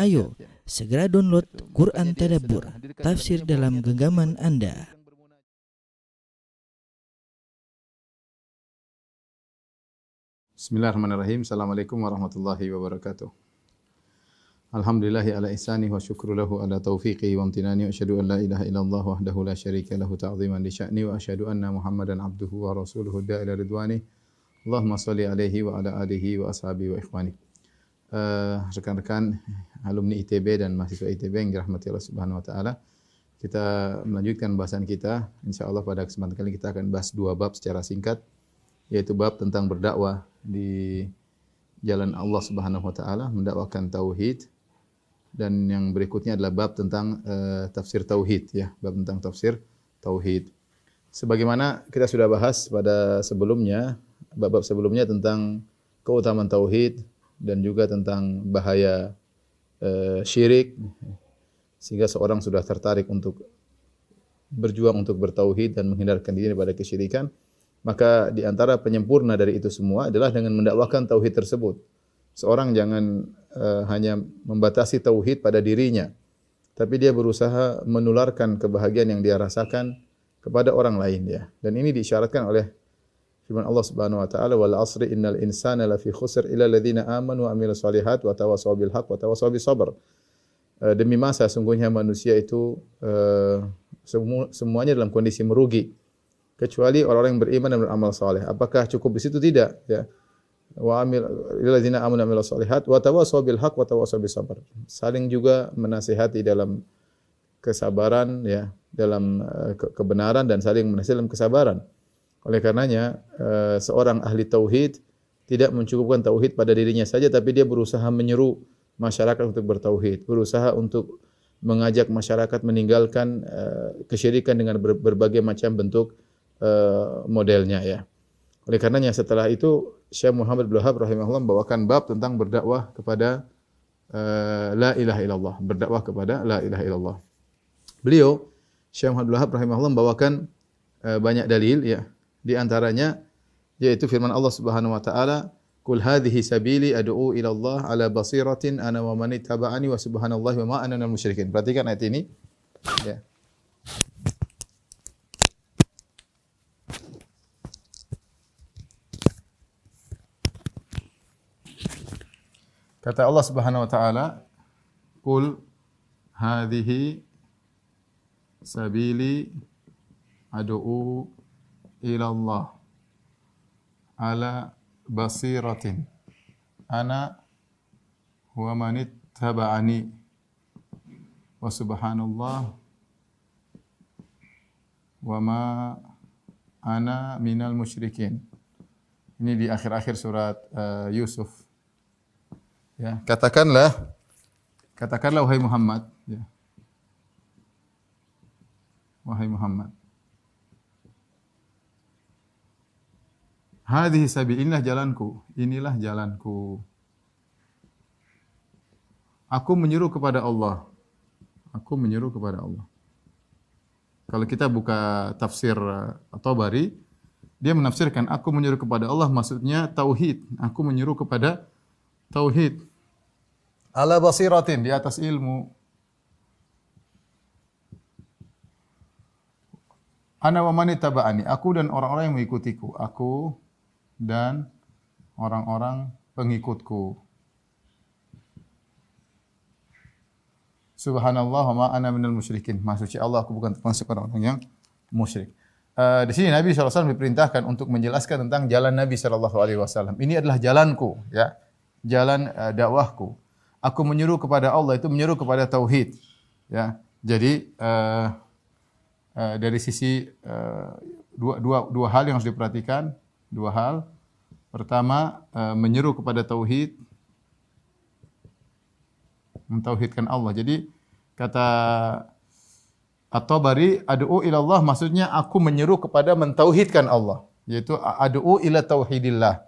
Ayo, segera download Quran Tadabbur, tafsir dalam genggaman Anda. Bismillahirrahmanirrahim. Assalamualaikum warahmatullahi wabarakatuh. Alhamdulillahi ala ihsani wa syukru lahu ala taufiqi wa amtinani wa asyhadu an la ilaha illallah wahdahu la syarika lahu ta'ziman li sya'ni wa asyhadu anna Muhammadan abduhu wa rasuluhu da'ila ridwani. Allahumma shalli alaihi wa ala alihi wa ashabihi wa ikhwani. Rekan-rekan alumni ITB dan mahasiswa ITB yang dirahmati Allah Subhanahu wa taala. Kita melanjutkan bahasan kita. Insyaallah pada kesempatan kali kita akan bahas dua bab secara singkat, yaitu bab tentang berdakwah di jalan Allah Subhanahu wa taala, mendakwakan tauhid, dan yang berikutnya adalah bab tentang tafsir tauhid ya, bab tentang tafsir tauhid. Sebagaimana kita sudah bahas pada sebelumnya, bab-bab sebelumnya tentang keutamaan tauhid dan juga tentang bahaya syirik, sehingga seorang sudah tertarik untuk berjuang untuk bertauhid dan menghindarkan diri daripada kesyirikan. Maka di antara penyempurna dari itu semua adalah dengan mendakwakan tauhid tersebut. Seorang jangan hanya membatasi tauhid pada dirinya, tapi dia berusaha menularkan kebahagiaan yang dia rasakan kepada orang lain ya. Dan ini diisyaratkan oleh firman Allah Subhanahu wa taala, wal asri innal insana lafi khusr illa alladziina aamanu wa 'amilus shalihat wa tawassaw bil haqq wa tawassaw bis sabr. Demi masa sungguhnya manusia itu semuanya dalam kondisi merugi kecuali orang-orang yang beriman dan beramal saleh. Apakah cukup di situ? Tidak ya. Wa amil alladziina aamanu wa 'amilus shalihat wa tawassaw bil haqq wa tawassaw bis sabr. Saling juga menasihati dalam kesabaran ya, dalam kebenaran, dan saling menasihati dalam kesabaran. Oleh karenanya seorang ahli tauhid tidak mencukupkan tauhid pada dirinya saja, tapi dia berusaha menyeru masyarakat untuk bertauhid, berusaha untuk mengajak masyarakat meninggalkan kesyirikan dengan berbagai macam bentuk modelnya ya. Oleh karenanya setelah itu Syekh Muhammad bin Wahab rahimahullah membawakan bab tentang berdakwah kepada la ilaha illallah, berdakwah kepada la ilaha illallah. Beliau Syekh Muhammad bin Wahab rahimahullah membawakan banyak dalil ya. Di antaranya yaitu firman Allah Subhanahu wa taala, "Qul hadhihi sabili ad'u ila Allah ala basiratin ana wa man ittaba'ani wa subhanallahi wa ma ana minal musyrikin." Perhatikan ayat ini ya. Kata Allah Subhanahu wa taala, "Qul hadhihi sabili ad'u ila Allah ala basiratin ana wa man ittaba'ani wa subhanallah wa ma ana minal musyrikin." Ini di akhir-akhir surat Yusuf. Ya, katakanlah wahai Muhammad ya. Wahai Muhammad, hadhihi sabil, inilah jalanku. Aku menyeru kepada Allah. Kalau kita buka tafsir At-Tabari, dia menafsirkan aku menyeru kepada Allah, maksudnya tauhid. Aku menyeru kepada tauhid. Ala basiratin, di atas ilmu. Ana wa man ittaba'ani, aku dan orang-orang yang mengikutiku. Aku dan orang-orang pengikutku. Subhanallah wa ma ana minal musyrikin. Maksudnya Allah, aku bukan termasuk orang-orang yang musyrik. Di sini Nabi SAW diperintahkan untuk menjelaskan tentang jalan Nabi SAW. Ini adalah jalanku, ya, jalan dakwahku. Aku menyeru kepada Allah, itu menyeru kepada tauhid. Ya, jadi dari sisi dua hal yang harus diperhatikan. Dua hal. Pertama, menyeru kepada tauhid, mentauhidkan Allah. Jadi kata At-Tabari, ad'u ila Allah, maksudnya aku menyeru kepada mentauhidkan Allah, yaitu ad'u ila tauhidillah.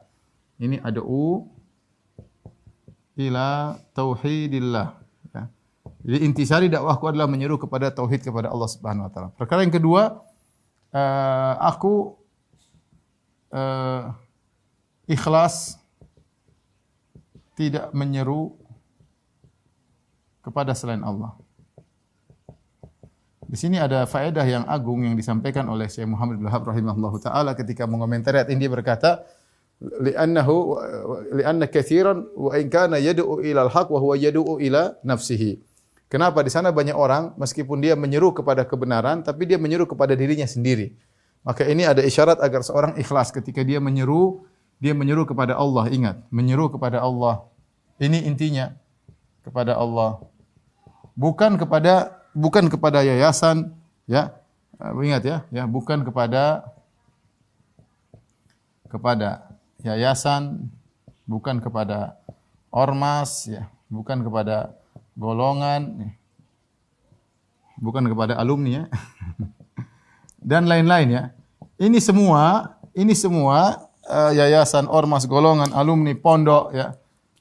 Ini ad'u ila tauhidillah. Ya. Jadi intisari dakwahku adalah menyeru kepada tauhid kepada Allah Subhanahu wa taala. Perkara yang kedua, aku ikhlas, tidak menyeru kepada selain Allah. Di sini ada faedah yang agung yang disampaikan oleh Syekh Muhammad bin Wahab rahimahullahu taala ketika mengomentari ayat ini. Dia berkata, li'anna katsiran wa in kana yad'u ila al-haq wa huwa yad'u ila nafsihi. Kenapa di sana banyak orang meskipun dia menyeru kepada kebenaran tapi dia menyeru kepada dirinya sendiri. Maka ini ada isyarat agar seorang ikhlas ketika dia menyeru kepada Allah. Ingat, menyeru kepada Allah. Ini intinya, kepada Allah. Bukan kepada yayasan, ya. Ingat ya, bukan kepada yayasan, bukan kepada ormas, ya, bukan kepada golongan, bukan kepada alumni, ya. Dan lain-lain, ya. Ini semua yayasan, ormas, golongan, alumni, pondok, ya.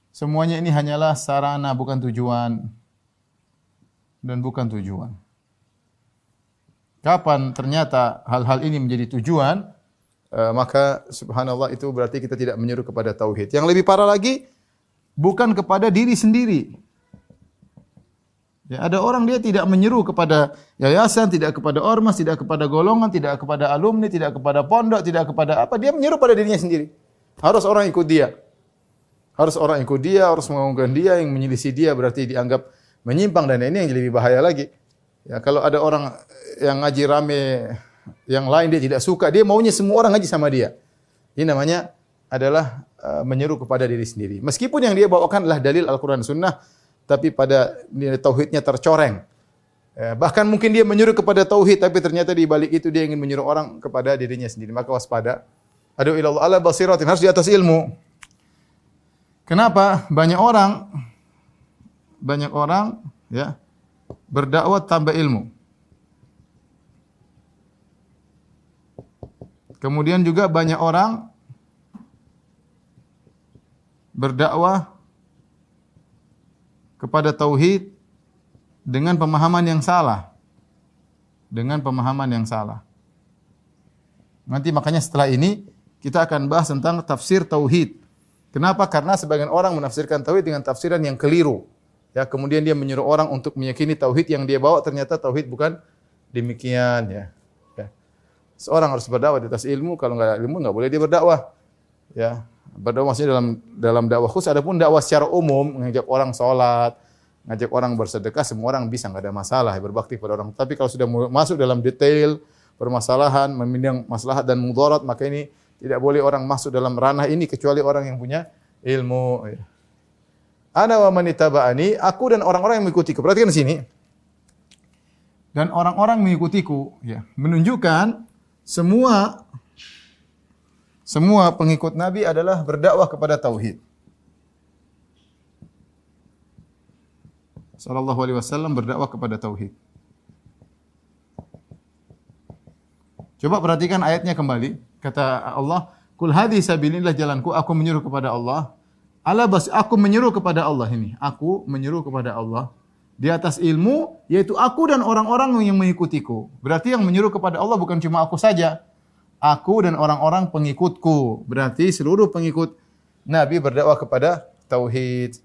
Semuanya ini hanyalah sarana, bukan tujuan. Dan bukan tujuan. Kapan ternyata hal-hal ini menjadi tujuan, maka subhanallah itu berarti kita tidak menyeru kepada tauhid. Yang lebih parah lagi, bukan kepada diri sendiri. Ya, ada orang dia tidak menyeru kepada yayasan, tidak kepada ormas, tidak kepada golongan, tidak kepada alumni, tidak kepada pondok, tidak kepada apa. Dia menyeru pada dirinya sendiri. Harus orang ikut dia. Harus mengagungkan dia, yang menyelisih dia berarti dianggap menyimpang, dan ini yang lebih bahaya lagi. Ya, kalau ada orang yang ngaji rame, yang lain dia tidak suka, dia maunya semua orang ngaji sama dia. Ini namanya adalah menyeru kepada diri sendiri. Meskipun yang dia bawakan adalah dalil Al-Quran Sunnah, tapi pada tauhidnya tercoreng. Ya, bahkan mungkin dia menyuruh kepada tauhid, tapi ternyata di balik itu dia ingin menyuruh orang kepada dirinya sendiri. Maka waspada. Adu ilallah ala basiratin, harus di atas ilmu. Kenapa? Banyak orang ya berdakwah tanpa ilmu. Kemudian juga banyak orang berdakwah kepada tauhid dengan pemahaman yang salah. Nanti makanya setelah ini kita akan bahas tentang tafsir tauhid. Kenapa? Karena sebagian orang menafsirkan tauhid dengan tafsiran yang keliru. Ya, kemudian dia menyuruh orang untuk meyakini tauhid yang dia bawa, ternyata tauhid bukan demikian, ya. Seorang harus berdakwah di atas ilmu, kalau enggak ada ilmu enggak boleh dia berdakwah. Ya, berdakwah maksudnya dalam dakwah khusus. Adapun dakwah secara umum, mengajak orang salat, ngajak orang bersedekah, semua orang bisa, enggak ada masalah berbakti pada orang. Tapi kalau sudah masuk dalam detail permasalahan, memandang maslahat dan mudarat, maka ini tidak boleh orang masuk dalam ranah ini kecuali orang yang punya ilmu. Ana wa man ittaba'ani, aku dan orang-orang yang mengikutiku. Perhatikan di sini. Dan orang-orang mengikutiku, ya, menunjukkan semua pengikut Nabi adalah berdakwah kepada tauhid. Sallallahu alaihi wasallam berdakwah kepada tauhid. Coba perhatikan ayatnya kembali. Kata Allah, "Qul hadhihi sabilillah, jalanku, aku menyuruh kepada Allah." Aku menyeru kepada Allah ini. Aku menyeru kepada Allah di atas ilmu, yaitu aku dan orang-orang yang mengikutiku. Berarti yang menyeru kepada Allah bukan cuma aku saja. Aku dan orang-orang pengikutku. Berarti seluruh pengikut Nabi berdakwah kepada tauhid.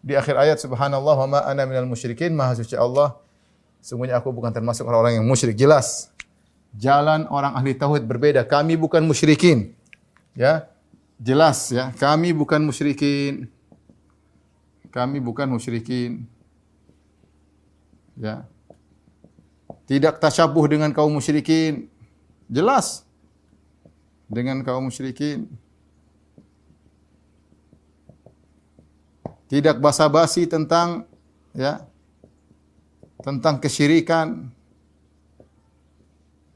Di akhir ayat, subhanallah wa ma ana minal musyrikin, maha suci Allah, sungguhnya aku bukan termasuk orang-orang yang musyrik. Jelas. Jalan orang ahli tauhid berbeda. Kami bukan musyrikin. Ya. Jelas, ya. Kami bukan musyrikin. Ya. Tidak tasyabuh dengan kaum musyrikin. Jelas. Dengan kaum musyrikin. Tidak basa-basi tentang kesyirikan.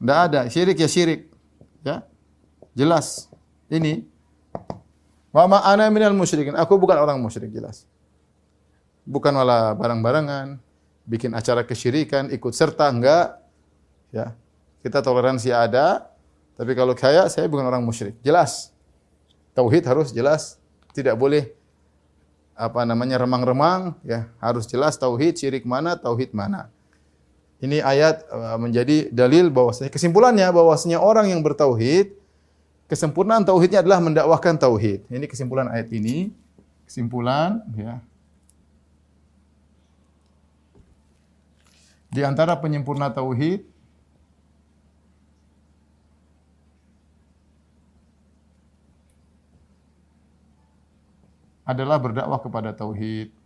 Tidak ada, syirik ya syirik. Ya. Jelas. Ini wa ma ana minal musyrikin. Aku bukan orang musyrik, jelas. Bukan malah barang-barangan, bikin acara kesyirikan, ikut serta enggak. Ya. Kita toleransi ada, tapi kalau saya bukan orang musyrik. Jelas. Tauhid harus jelas, tidak boleh remang-remang, ya. Harus jelas tauhid, syirik mana, tauhid mana. Ini ayat menjadi dalil bahwasanya kesimpulannya bahwasanya orang yang bertauhid, kesempurnaan tauhidnya adalah mendakwahkan tauhid. Ini kesimpulan ayat ini. Kesimpulan, ya. Di antara penyempurna tauhid adalah berdakwah kepada tauhid.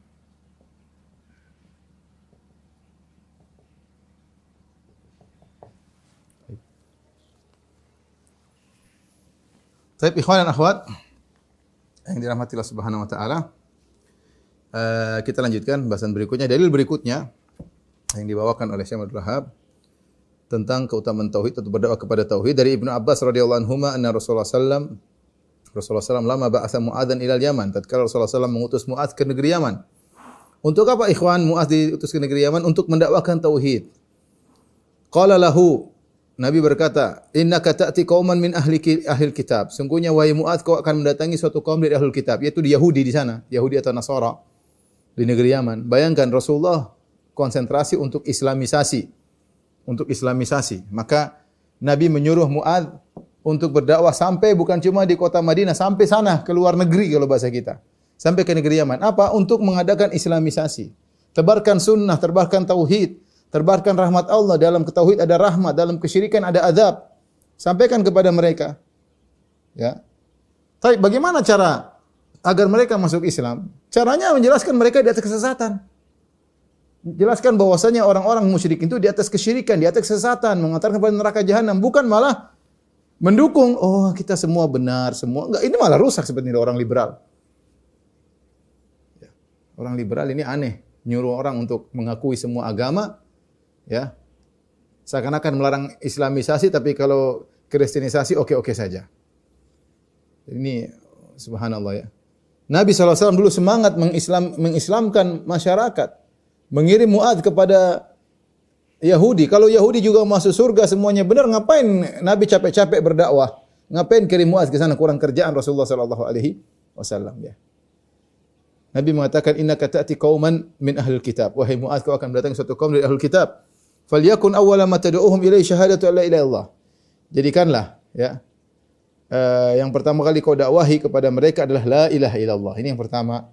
Baik, ikhwan dan akhwat yang dirahmati Allah Subhanahu wa taala. Kita lanjutkan bahasan berikutnya. Dalil berikutnya yang dibawakan oleh Syekh Abdul Wahab tentang keutamaan tauhid atau berdakwah kepada tauhid dari Ibnu Abbas radhiyallahu anhu anna Rasulullah sallallahu lama ba'atha Mu'adzan ila Yaman. Tatkala Rasulullah sallallahu mengutus Mu'adz ke negeri Yaman. Untuk apa ikhwan Mu'adz diutus ke negeri Yaman? Untuk mendakwahkan tauhid. Qala lahu, Nabi berkata, "Innaka ta'ti qauman min ahli kitab." Sungguhnya wahai Mu'adz kau akan mendatangi suatu kaum dari ahlul kitab, yaitu di Yahudi di sana, Yahudi atau Nasara di negeri Yaman. Bayangkan Rasulullah konsentrasi untuk islamisasi. Untuk islamisasi. Maka Nabi menyuruh Mu'adz untuk berdakwah sampai bukan cuma di kota Madinah, sampai sana ke luar negeri kalau bahasa kita. Sampai ke negeri Yaman. Apa? Untuk mengadakan islamisasi. Tebarkan sunnah, tebarkan tauhid. Terbarkan rahmat Allah. Dalam tauhid ada rahmat, dalam kesyirikan ada azab. Sampaikan kepada mereka. Ya. Tapi bagaimana cara agar mereka masuk Islam? Caranya menjelaskan mereka di atas kesesatan. Jelaskan bahwasanya orang-orang musyrik itu di atas kesyirikan, di atas kesesatan, mengantarkan kepada neraka jahanam, bukan malah mendukung, oh kita semua benar, semua enggak, ini malah rusak seperti orang liberal. Ya. Orang liberal ini aneh, nyuruh orang untuk mengakui semua agama. Ya, seakan-akan melarang islamisasi, tapi kalau kristenisasi oke-oke saja. Ini subhanallah ya. Nabi SAW dulu semangat mengislamkan masyarakat, mengirim Mu'adz kepada Yahudi. Kalau Yahudi juga masuk surga semuanya benar, ngapain Nabi capek-capek berdakwah? Ngapain kirim Mu'adz ke sana? Kurang kerjaan Rasulullah SAW ya. Nabi mengatakan, innaka ta'ti qauman min ahlil kitab. Wahai Mu'adz, kau akan datang suatu kaum dari ahlul kitab. Falyakun awwala ma tad'uuhum ilaihi syahadatu an la ilaha illallah. Jadikanlah ya. Yang pertama kali kau dakwahi kepada mereka adalah la ilaha illallah. Ini yang pertama.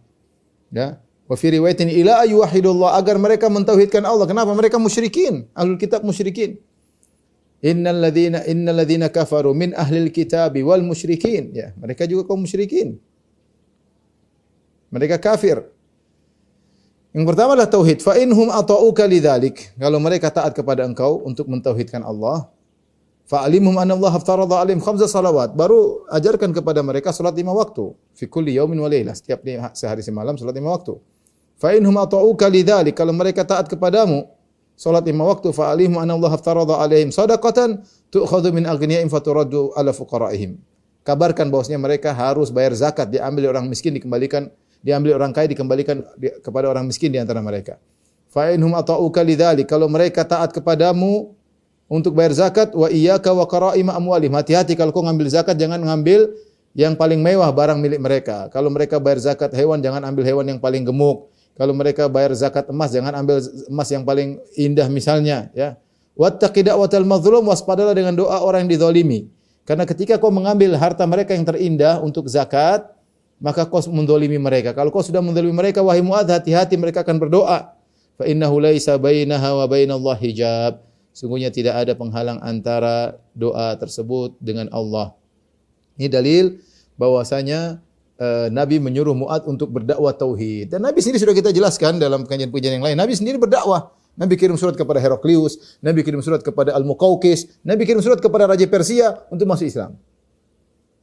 Ya. Wa fi riwayatin ila ayyuhidullah, agar mereka mentauhidkan Allah. Kenapa? Mereka musyrikin, ahlul kitab musyrikin. Innal ladzina kafaru min ahlil kitabi wal musyrikin. Ya, mereka juga kaum musyrikin. Mereka kafir. Yang pertama adalah tauhid. Fa inhum ata'uka lidzalik. Kalau mereka taat kepada engkau untuk mentauhidkan Allah, fa'alimhum anna Allah aftarada 'alaihim khamsa salawat. Baru ajarkan kepada mereka salat 5 waktu. Fi kulli yaumin wa lailah. Setiap sehari semalam salat 5 waktu. Fa inhum ata'uka lidzalik. Kalau mereka taat kepadamu salat 5 waktu, fa'alimhum anna Allah aftarada 'alaihim shadaqatan tu'khadhu min aghniyaihim faturaddu 'ala fuqara'ihim. Kabarkan bahwasanya mereka harus bayar zakat, diambil orang miskin dikembalikan, diambil orang kaya dikembalikan kepada orang miskin di antara mereka. Fa inhum ata'uka lidzalik. Kalau mereka taat kepadamu untuk bayar zakat, wa iyyaka wa qara'ima amwalihim. Hati-hati kalau kau ngambil zakat, jangan ngambil yang paling mewah barang milik mereka. Kalau mereka bayar zakat hewan, jangan ambil hewan yang paling gemuk. Kalau mereka bayar zakat emas, jangan ambil emas yang paling indah misalnya, ya. Wattaqi da'watal mazlum, waspadalah dengan doa orang yang dizalimi. Karena ketika kau mengambil harta mereka yang terindah untuk zakat, maka kau mendolimi mereka. Kalau kau sudah mendolimi mereka, wahai Mu'adz, hati-hati mereka akan berdoa. Fa innahu laisa bainaha wa bainallahi hijab. Sungguhnya tidak ada penghalang antara doa tersebut dengan Allah. Ini dalil bahwasanya Nabi menyuruh Mu'adz untuk berdakwah tauhid. Dan Nabi sendiri sudah kita jelaskan dalam pengajian-pengajian yang lain. Nabi sendiri berdakwah. Nabi kirim surat kepada Heraklius, Nabi kirim surat kepada Al-Muqawqis, Nabi kirim surat kepada Raja Persia untuk masuk Islam.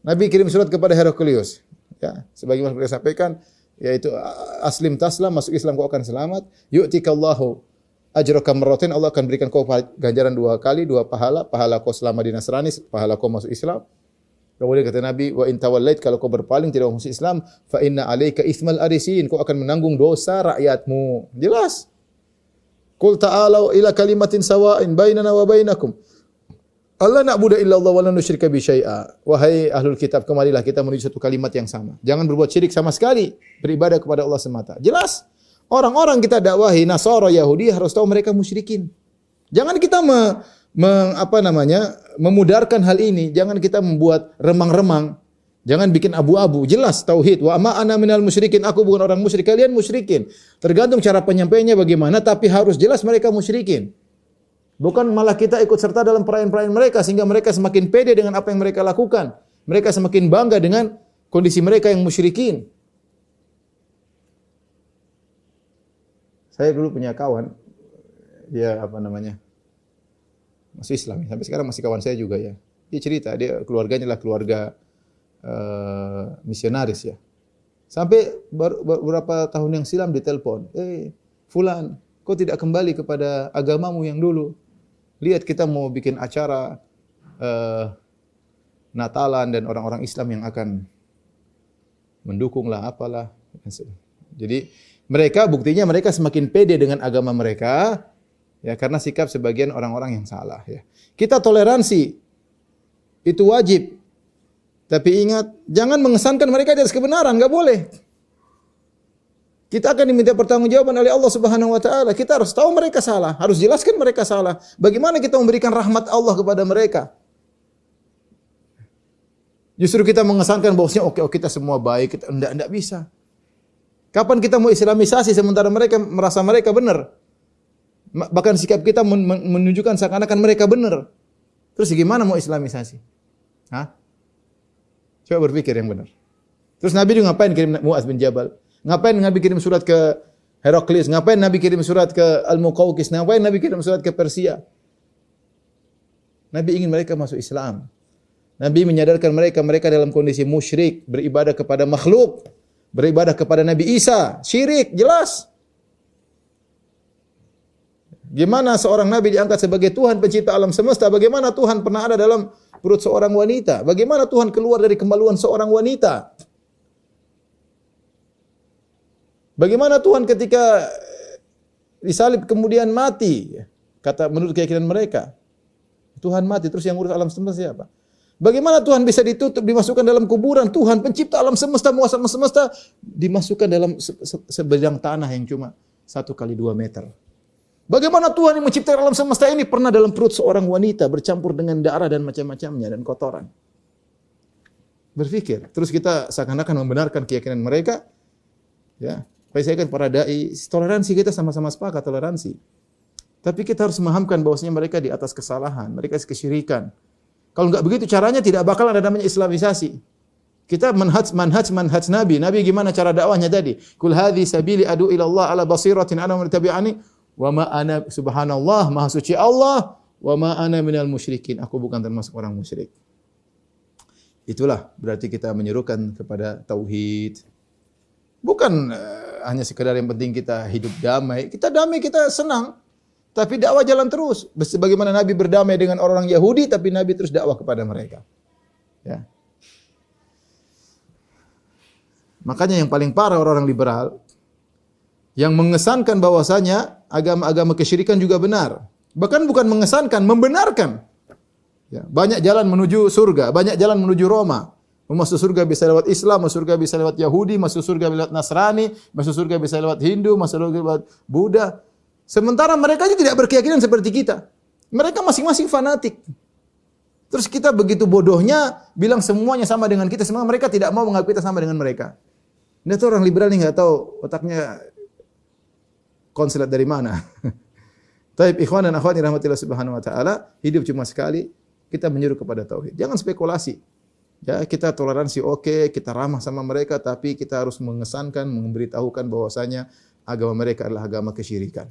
Nabi kirim surat kepada Heraklius. Ya, sebagaimana kita sampaikan, yaitu aslim taslam, masuk Islam kau akan selamat. Yu'tikallahu ajraka marratain, Allah akan berikan kau ganjaran 2 kali, 2 pahala, pahala kau selama di Nasrani, pahala kau masuk Islam. Kemudian kata Nabi, wa in tawallait, kalau kau berpaling tidak masuk Islam, fa inna alaika itsmal arisin, kau akan menanggung dosa rakyatmu. Jelas. Qul ta'alu ila kalimatin sawa'in bainana wa bainakum. Allah na'budu illa Allah wa la nusyrika bi syai'a. Wahai ahlul kitab, kemarilah kita menuju satu kalimat yang sama. Jangan berbuat syirik sama sekali, beribadah kepada Allah semata. Jelas. Orang-orang kita dakwahi Nasara Yahudi harus tahu mereka musyrikin. Jangan kita memudarkan hal ini, jangan kita membuat remang-remang. Jangan bikin abu-abu. Jelas tauhid. Wa ma ana minal musyrikin, aku bukan orang musyrik, kalian musyrikin. Tergantung cara penyampaiannya bagaimana, tapi harus jelas mereka musyrikin. Bukan malah kita ikut serta dalam perayaan-perayaan mereka sehingga mereka semakin pede dengan apa yang mereka lakukan. Mereka semakin bangga dengan kondisi mereka yang musyrikin. Saya dulu punya kawan, dia masih Islam, sampai sekarang masih kawan saya juga ya. Dia cerita, dia keluarganya lah keluarga misionaris ya. Sampai beberapa tahun yang silam ditelepon, Fulan, kau tidak kembali kepada agamamu yang dulu. Lihat kita mau bikin acara Natalan dan orang-orang Islam yang akan mendukung lah apalah. Jadi buktinya mereka semakin pede dengan agama mereka ya karena sikap sebagian orang-orang yang salah ya. Kita toleransi itu wajib. Tapi ingat, jangan mengesankan mereka di atas kebenaran, enggak boleh. Kita akan diminta pertanggungjawaban oleh Allah Subhanahu wa taala. Kita harus tahu mereka salah, harus jelaskan mereka salah. Bagaimana kita memberikan rahmat Allah kepada mereka? Justru kita mengesankan bahwasanya oke, kita semua baik, kita enggak bisa. Kapan kita mau islamisasi sementara mereka merasa mereka benar? Bahkan sikap kita menunjukkan seakan-akan mereka benar. Terus gimana mau islamisasi? Coba berpikir yang benar. Terus Nabi juga ngapain kirim Mu'adz bin Jabal? Ngapain Nabi kirim surat ke Heraklius? Ngapain Nabi kirim surat ke Al-Muqawqis? Ngapain Nabi kirim surat ke Persia? Nabi ingin mereka masuk Islam. Nabi menyadarkan mereka dalam kondisi musyrik, beribadah kepada makhluk, beribadah kepada Nabi Isa, syirik, jelas. Gimana seorang Nabi diangkat sebagai Tuhan pencipta alam semesta? Bagaimana Tuhan pernah ada dalam perut seorang wanita? Bagaimana Tuhan keluar dari kemaluan seorang wanita? Bagaimana Tuhan ketika disalib kemudian mati? Kata menurut keyakinan mereka, Tuhan mati terus yang urus alam semesta siapa? Bagaimana Tuhan bisa ditutup, dimasukkan dalam kuburan? Tuhan pencipta alam semesta, menguasai alam semesta, dimasukkan dalam sebidang tanah yang cuma 1 kali 2 meter. Bagaimana Tuhan yang menciptakan alam semesta ini pernah dalam perut seorang wanita bercampur dengan darah dan macam-macamnya dan kotoran. Berpikir, terus kita seakan-akan membenarkan keyakinan mereka. Ya, saya kan para dai, toleransi kita sama-sama sepakat toleransi. Tapi kita harus memahamkan bahwasanya mereka di atas kesalahan, mereka kesyirikan. Kalau enggak begitu caranya tidak bakal ada namanya islamisasi. Kita manhaj Nabi. Nabi gimana cara dakwahnya tadi? Kul hadhi sabili adu ila Allah ala basiratin ana man tabi'ani. Wa ma ana subhanallah, maha suci Allah, wa ma ana minal musyrikin. Aku bukan termasuk orang musyrik. Itulah berarti kita menyerukan kepada tauhid. Bukan hanya sekedar yang penting kita hidup damai. Kita damai, kita senang. Tapi dakwah jalan terus. Sebagaimana Nabi berdamai dengan orang Yahudi, tapi Nabi terus dakwah kepada mereka. Ya. Makanya yang paling parah orang-orang liberal yang mengesankan bahwasanya agama-agama kesyirikan juga benar. Bahkan bukan mengesankan, membenarkan. Ya, banyak jalan menuju surga, banyak jalan menuju Roma. Masuk surga bisa lewat Islam, masuk surga bisa lewat Yahudi, masuk surga lewat Nasrani, masuk surga bisa lewat Hindu, masuk surga lewat Buddha. Sementara mereka aja tidak berkeyakinan seperti kita. Mereka masing-masing fanatik. Terus kita begitu bodohnya bilang semuanya sama dengan kita, semua mereka tidak mau mengaku kita sama dengan mereka. Ini tuh orang liberal nih nggak tahu otaknya konslet dari mana. Taib ikhwan dan akhwat rahmatillah subhanahu wa ta'ala, hidup cuma sekali, kita menyuruh kepada tauhid. Jangan spekulasi. Ya, kita toleransi oke, kita ramah sama mereka, tapi kita harus mengesankan, memberitahukan bahwasanya agama mereka adalah agama kesyirikan.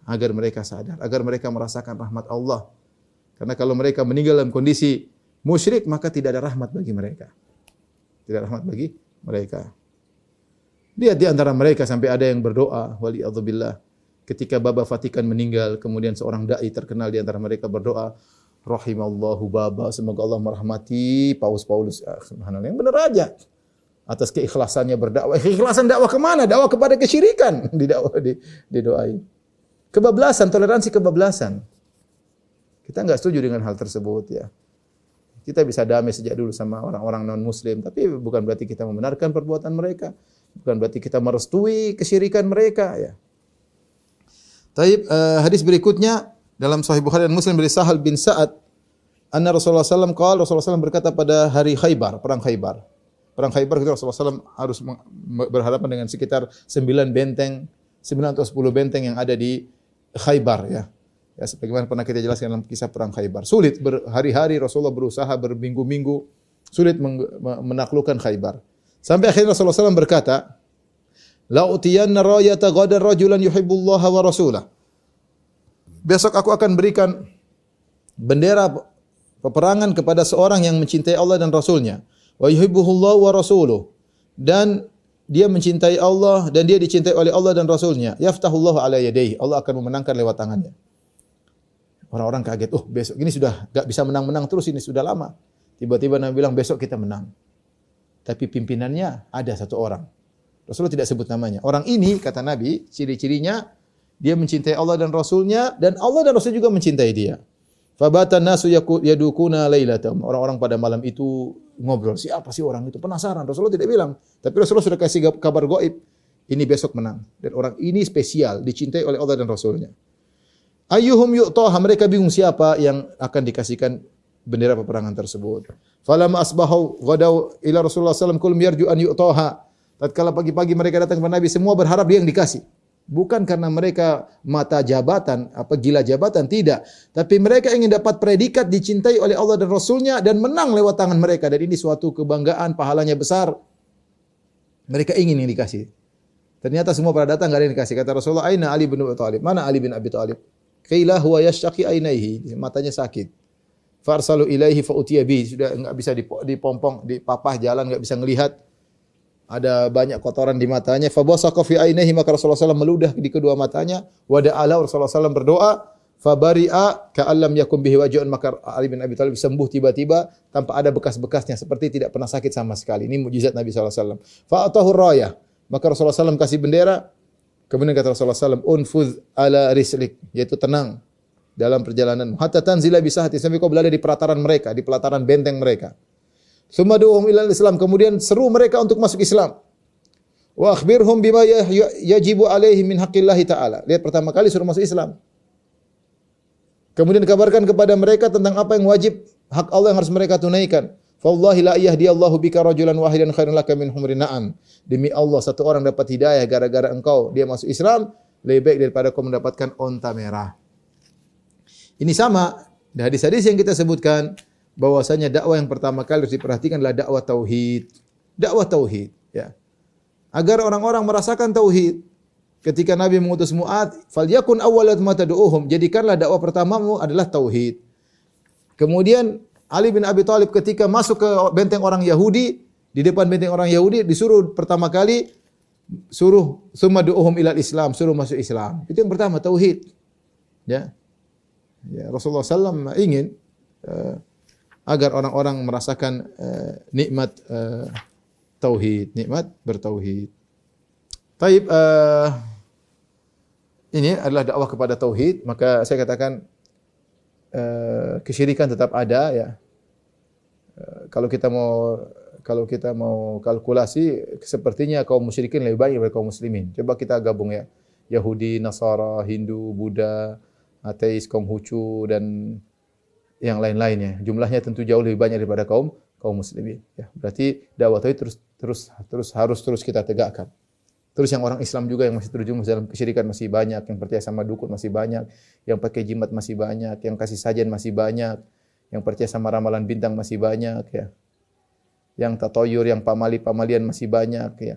Agar mereka sadar, agar mereka merasakan rahmat Allah. Karena kalau mereka meninggal dalam kondisi musyrik, maka tidak ada rahmat bagi mereka. Tidak ada rahmat bagi mereka. Lihat di antara mereka sampai ada yang berdoa, waliyadzubillah. Ketika Baba Vatikan meninggal, kemudian seorang dai terkenal di antara mereka berdoa, rahimallahu Baba, semoga Allah merahmati Paus Paulus. Subhanallah, yang benar aja. Atas keikhlasannya berdakwah. Keikhlasan dakwah kemana? Dakwah kepada kesyirikan. Didoain. Kebablasan, toleransi kebablasan. Kita enggak setuju dengan hal tersebut ya. Kita bisa damai sejak dulu sama orang-orang non-muslim, tapi bukan berarti kita membenarkan perbuatan mereka. Bukan berarti kita merestui kesyirikan mereka ya. Taib, hadis berikutnya dalam Sahih Bukhari dan Muslim dari Sahal bin Sa'ad, anna Rasulullah SAW Rasulullah SAW berkata pada hari Khaybar, perang Khaybar. Perang Khaybar itu Rasulullah SAW harus berhadapan dengan sekitar 9 benteng, 9 atau 10 benteng yang ada di Khaybar ya. Ya, sebagaimana pernah kita jelaskan dalam kisah perang Khaybar. Sulit berhari-hari Rasulullah berusaha berminggu-minggu sulit menaklukkan Khaybar. Sampai akhirnya Rasulullah SAW berkata, "La utiyanna rayata ghadan rajulan yuhibbullaha wa rasulah." Besok aku akan berikan bendera peperangan kepada seorang yang mencintai Allah dan Rasulnya. Wa yuhibbuhullahu wa rasuluh. Dan dia mencintai Allah dan dia dicintai oleh Allah dan Rasulnya. Yaftahullahu ala yadayhi. Allah akan memenangkan lewat tangannya. Orang-orang kaget. Oh, besok ini sudah enggak bisa menang-menang terus, ini sudah lama. Tiba-tiba Nabi bilang besok kita menang. Tapi pimpinannya ada satu orang. Rasulullah tidak sebut namanya. Orang ini kata Nabi, ciri-cirinya dia mencintai Allah dan Rasulnya dan Allah dan Rasul juga mencintai dia. Fabatan nasu yadukuna lailatam. Orang-orang pada malam itu ngobrol, siapa sih orang itu? Penasaran. Rasulullah tidak bilang, tapi Rasulullah sudah kasih kabar gaib. Ini besok menang dan orang ini spesial, dicintai oleh Allah dan Rasulnya. Ayyuhum yu'taha, mereka bingung siapa yang akan dikasihkan bendera peperangan tersebut. Falamma asbahu ghadaw ila Rasulullah sallallahu alaihi wasallam kullu yarju an yu'taha. Tatkala pagi-pagi mereka datang kepada Nabi, semua berharap dia yang dikasih. Bukan karena mereka mata jabatan, gila jabatan, tidak. Tapi mereka ingin dapat predikat dicintai oleh Allah dan Rasulnya dan menang lewat tangan mereka. Dan ini suatu kebanggaan, pahalanya besar. Mereka ingin yang dikasih. Ternyata semua pada datang, enggak ada yang dikasih. Kata Rasulullah, "Aina Ali bin Abi Thalib?" Mana Ali bin Abi Thalib? Qila huwa yashtaki ainaihi, matanya sakit. Farsalu ilaihi fa utiya bi, sudah enggak bisa dipompong, dipapah jalan enggak bisa ngelihat. Ada banyak kotoran di matanya. Fa basaqa fi ainaihi, maka Rasulullah SAW meludah di kedua matanya. Wa da'ala, Rasulullah SAW berdoa, fa bari'a ka'allam yakum bihi waj'un, maka Ali bin Abi Thalib sembuh tiba-tiba tanpa ada bekas-bekasnya, seperti tidak pernah sakit sama sekali. Ini mukjizat Nabi SAW. Fa atahu rayah, maka Rasulullah SAW kasih bendera. Kemudian kata Rasulullah SAW, unfuz ala rislik, yaitu tenang dalam perjalanan. Hatta tanzila bisahati, sampai kau berada di pelataran mereka, di pelataran benteng mereka. Summa du'uhum ilal Islam, kemudian seru mereka untuk masuk Islam. Wa akhbirhum bima yajibu alaihi min haqqillahi ta'ala. Lihat, pertama kali suruh masuk Islam. Kemudian kabarkan kepada mereka tentang apa yang wajib, hak Allah yang harus mereka tunaikan. Fawallahi la yahdiyallahu bika rajulan wahidan khairun laka min humrin na'am. Demi Allah, satu orang dapat hidayah gara-gara engkau dia masuk Islam lebih baik daripada kau mendapatkan onta merah. Ini sama dari hadis-hadis yang kita sebutkan bahwasanya dakwah yang pertama kali harus diperhatikan adalah dakwah tauhid. Dakwah tauhid, ya. Agar orang-orang merasakan tauhid. Ketika Nabi mengutus Mu'adz, "Falyakun awwalat ma tad'uuhum", jadikanlah dakwah pertamamu adalah tauhid. Kemudian Ali bin Abi Thalib ketika masuk ke benteng orang Yahudi, di depan benteng orang Yahudi disuruh pertama kali suruh summa du'uhum ilal Islam, suruh masuk Islam. Itu yang pertama, tauhid. Ya. Ya, Rasulullah SAW ingin agar orang-orang merasakan nikmat tauhid, nikmat bertauhid. Taib, ini adalah dakwah kepada tauhid, maka saya katakan kesyirikan tetap ada, ya. Kalau kita mau kalkulasi, sepertinya kaum musyrikin lebih banyak daripada kaum muslimin. Coba kita gabung, ya. Yahudi, Nasara, Hindu, Buddha, ateis, Konghucu dan yang lain-lainnya. Jumlahnya tentu jauh lebih banyak daripada kaum muslimin, ya. Berarti dakwah tauhid harus terus kita tegakkan. Terus yang orang Islam juga yang masih terjerumus dalam kesyirikan masih banyak, yang percaya sama dukun masih banyak, yang pakai jimat masih banyak, yang kasih sajian masih banyak, yang percaya sama ramalan bintang masih banyak, ya. Yang tatoyur, yang pamali-pamalian masih banyak, ya.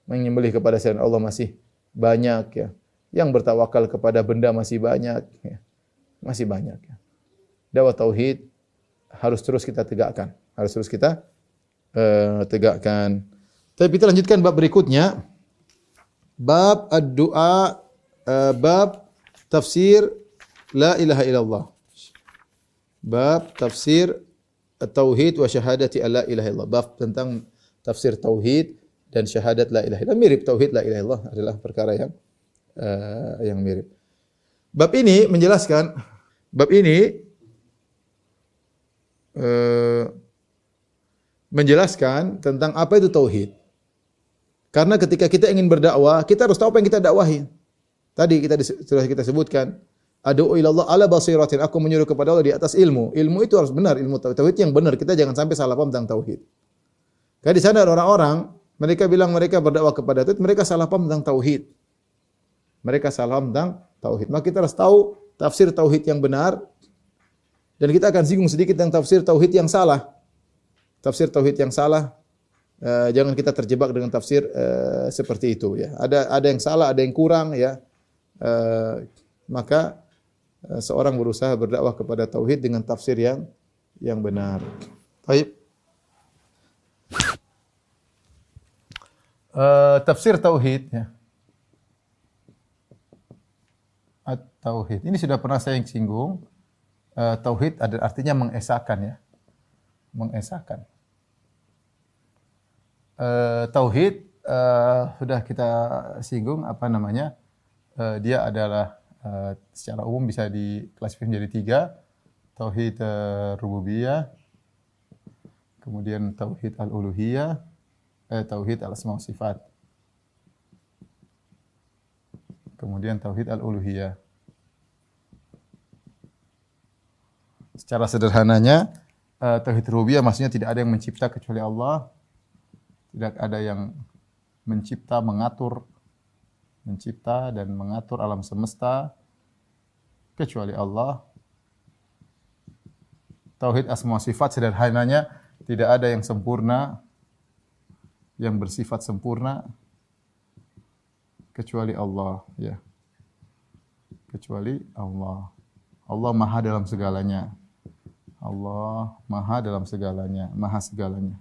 Menyembelih kepada selain Allah masih banyak, ya. Yang bertawakal kepada benda masih banyak, ya. Masih banyak, ya. Dakwah tauhid harus terus kita tegakkan, tegakkan. Tapi kita lanjutkan bab berikutnya. Bab ad-du'a, bab tafsir la ilaha illallah. Bab tafsir tauhid wa syahadati la ilaha illallah. Bab tentang tafsir tauhid dan syahadat la ilaha illallah. Mirip tauhid la ilaha illallah adalah perkara yang mirip. Bab ini menjelaskan, menjelaskan tentang apa itu tauhid. Karena ketika kita ingin berdakwah, kita harus tahu apa yang kita dakwahi. Tadi sudah kita sebutkan, ad'u ilallah ala basiratin, aku menyuruh kepada Allah di atas ilmu. Ilmu itu harus benar, ilmu tauhid yang benar. Kita jangan sampai salah paham tentang tauhid. Karena di sana ada orang-orang, mereka bilang mereka berdakwah kepada tauhid, mereka salah paham tentang tauhid. Maka kita harus tahu tafsir tauhid yang benar, dan kita akan singgung sedikit tentang tafsir tauhid yang salah. Tafsir tauhid yang salah, jangan kita terjebak dengan tafsir seperti itu ya. Ada yang salah, ada yang kurang ya. Maka seorang berusaha berdakwah kepada tauhid dengan tafsir yang benar. Baik. Tafsir tauhid ya. At-tauhid. Ini sudah pernah saya singgung. Tauhid artinya mengesahkan ya. Mengesahkan. Tauhid sudah kita singgung apa namanya? Dia adalah secara umum bisa diklasifikasi menjadi 3. Tauhid rububiyah, kemudian tauhid al-uluhiyah, tauhid al-asma wa sifat. Kemudian tauhid al-uluhiyah. Secara sederhananya, tauhid rububiyah maksudnya tidak ada yang mencipta kecuali Allah. Tidak ada yang mencipta, mencipta dan mengatur alam semesta kecuali Allah. Tauhid asma wa sifat sederhananya tidak ada yang sempurna, yang bersifat sempurna kecuali Allah ya. Kecuali Allah. Allah maha dalam segalanya. Allah maha dalam segalanya, maha segalanya.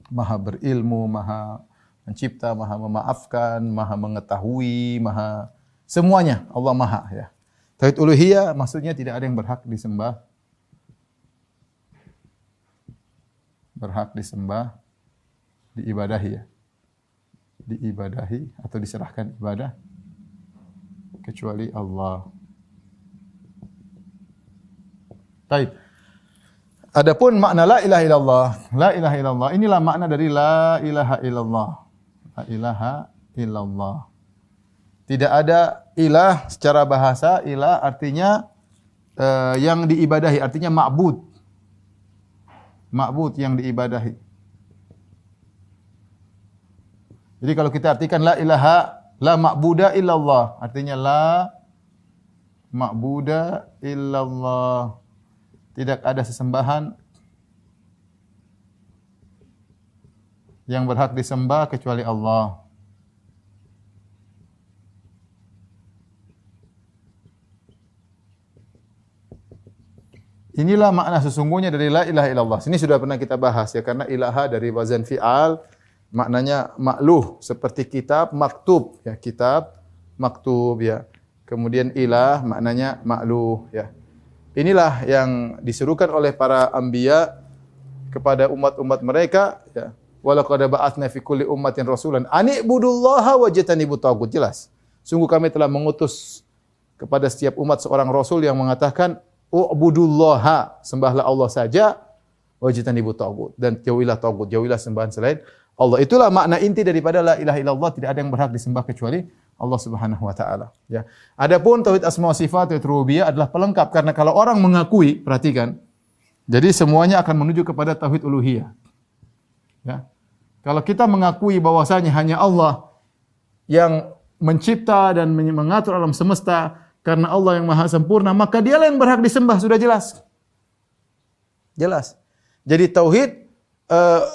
Maha berilmu, maha mencipta, maha memaafkan, maha mengetahui, maha semuanya Allah maha ya. Tauhid uluhiyah maksudnya tidak ada yang berhak disembah. Berhak disembah, diibadahi ya. Diibadahi atau diserahkan ibadah kecuali Allah. Baik. Adapun makna la ilaha illallah. La ilaha illallah. Inilah makna dari la ilaha illallah. La ilaha illallah. Tidak ada ilah secara bahasa. Ilah artinya yang diibadahi. Artinya ma'bud. Ma'bud yang diibadahi. Jadi kalau kita artikan la ilaha, la ma'buda illallah. Artinya la ma'buda illallah. Tidak ada sesembahan yang berhak disembah kecuali Allah. Inilah makna sesungguhnya dari la ilaha illallah. Ini sudah pernah kita bahas ya, karena ilaha dari wazan fi'al maknanya ma'luh, seperti kitab, maktub ya, kitab, maktub ya. Kemudian ilah maknanya ma'luh ya. Inilah yang diserukan oleh para anbiya kepada umat-umat mereka ya. Walaqad ba'atsna fi kulli ummatin rasulan an ibudullaha wajtanibut taghut. Jelas. Sungguh kami telah mengutus kepada setiap umat seorang rasul yang mengatakan ubudullaha, sembahlah Allah saja, wajtanibut taghut, dan jauhilah taghut, jauhilah sembahan selain Allah. Itulah makna inti daripada la ilaha illallah, tidak ada yang berhak disembah kecuali Allah Subhanahu wa taala ya. Adapun tauhid asma wa sifat, tauhid rububiyah adalah pelengkap, karena kalau orang mengakui, perhatikan, jadi semuanya akan menuju kepada tauhid uluhiyah. Ya. Kalau kita mengakui bahwasanya hanya Allah yang mencipta dan mengatur alam semesta, karena Allah yang maha sempurna, maka dialah yang berhak disembah, sudah jelas. Jelas. Jadi tauhid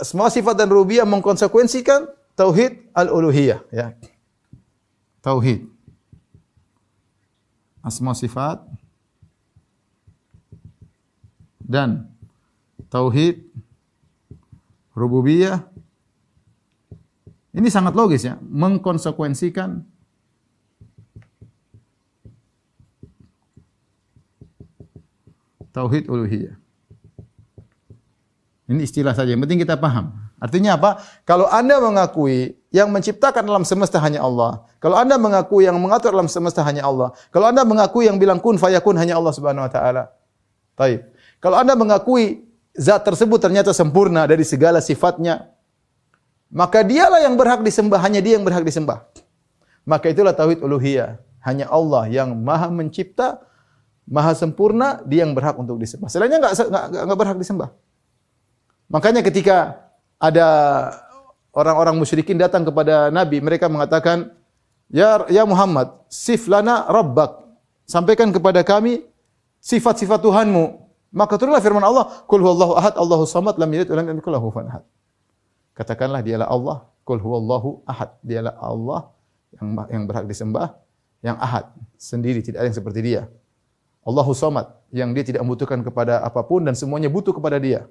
semua sifat dan rububiyah mengkonsekuensikan tauhid al-uluhiyah ya. Tauhid asma sifat dan tauhid rububiyah ini sangat logis ya, mengkonsekuensikan tauhid uluhiyah. Ini istilah saja, yang penting kita paham. Artinya apa? Kalau Anda mengakui yang menciptakan alam semesta hanya Allah, kalau Anda mengakui yang mengatur alam semesta hanya Allah, kalau Anda mengakui yang bilang kun fayakun hanya Allah Subhanahu wa taala. Baik. Kalau Anda mengakui zat tersebut ternyata sempurna dari segala sifatnya, maka dialah yang berhak disembah, hanya dia yang berhak disembah. Maka itulah tauhid uluhiyah. Hanya Allah yang maha mencipta, maha sempurna, dia yang berhak untuk disembah. Selainnya enggak berhak disembah. Makanya ketika ada orang-orang musyrikin datang kepada Nabi, mereka mengatakan, Ya Muhammad, sif lana rabbak. sampaikan kepada kami sifat-sifat Tuhanmu. Maka turunlah firman Allah, Qul huwallahu ahad, Allahus samad, lam yalid wa lam yakul lahu kufuwan ahad. Katakanlah dialah Allah, Qul huwallahu ahad, dialah Allah yang berhak disembah, yang ahad, sendiri, tidak ada yang seperti dia. Allahus samad, yang dia tidak membutuhkan kepada apapun dan semuanya butuh kepada dia.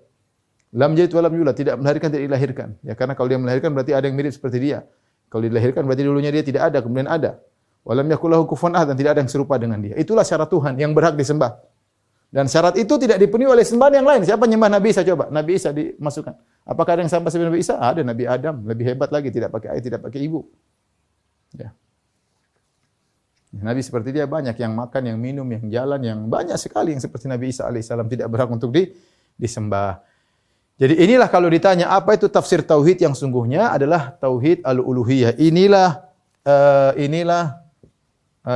Lam yalid wa lam yulad, tidak melahirkan, tidak dilahirkan. Ya, karena kalau dia melahirkan berarti ada yang mirip seperti dia. Kalau dilahirkan berarti dulunya dia tidak ada, kemudian ada. Wa lam yakul lahu kufuwan ahad, dan tidak ada yang serupa dengan dia. Itulah syarat Tuhan yang berhak disembah. Dan syarat itu tidak dipenuhi oleh sembahan yang lain. Siapa nyembah Nabi Isa coba? Nabi Isa dimasukkan. Apakah ada yang sampai seperti Nabi Isa? Ada, Nabi Adam, lebih hebat lagi, tidak pakai ayah, tidak pakai ibu. Ya. Nabi seperti dia banyak yang makan, yang minum, yang jalan, yang banyak sekali yang seperti Nabi Isa alaihissalam tidak berhak untuk disembah. Jadi inilah kalau ditanya apa itu tafsir tauhid yang sungguhnya adalah tauhid al-uluhiyah. Inilah